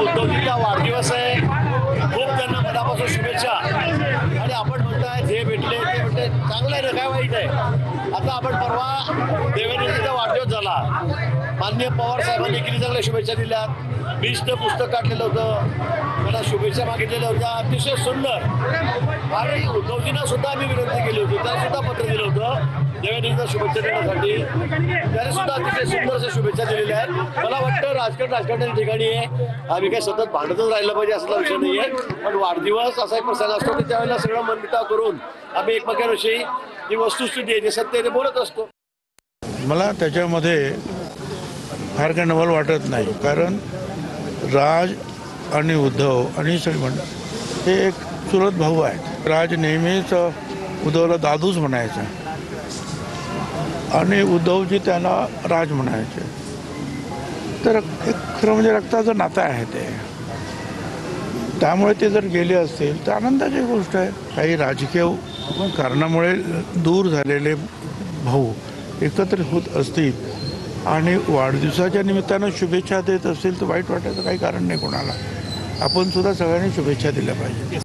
उद्धवजींचा वाढदिवस आहे, खूप त्यांना मनापासून शुभेच्छा। आणि आपण म्हणताय जे भेटले ते भेटले, चांगलं आहे ना, काय वाईट आहे। आता आपण परवा देवेंद्रजींचा वाढदिवस झाला, माननीय पवार साहेबांनी किती चांगल्या शुभेच्छा दिल्या। बीजचं पुस्तक काढलेलं होतं, मला शुभेच्छा मागितलेल्या होत्या, अतिशय सुंदर। आणि उद्धवजींना सुद्धा आम्ही विनंती केली होती, त्यांना सुद्धा पत्र दिलं होतं देवेंद्रजींना शुभेच्छा देण्यासाठी, त्याने सुद्धा अतिशय सुंदर अशा शुभेच्छा दिलेल्या आहेत। मला वाटतं राजकारणाच्या ठिकाणी आहे, आम्ही काही सतत भांडतच राहिलं पाहिजे असला विषय नाही आहे, पण वाढदिवस असा एक प्रसंग असतो की त्यावेळेला सगळं मनमिटाव करून आम्ही एकमेकांविषयी जी वस्तुस्थिती आहे, जे सत्य आहे ते बोलत असतो। मला त्याच्यामध्ये फार काही नवल वाटत नाही, कारण राज आणि उद्धव आणि सगळे हे एक चुलत भाऊ आहेत। राज नेहमीच उद्धवला दादूच म्हणायचा आणि उद्धवजी त्यांना राज म्हणायचे, तर एक खरं म्हणजे रक्ताचं नातं आहे ते। त्यामुळे ते जर गेले असतील तर आनंदाची गोष्ट आहे। काही राजकीय कारणामुळे दूर झालेले भाऊ एकत्रित होत असतील आणि वाढदिवसाच्या निमित्तानं शुभेच्छा देत असतील तर वाईट वाटायचं काही कारण नाही कोणाला। आपण सुद्धा सगळ्यांनी शुभेच्छा दिल्या पाहिजे।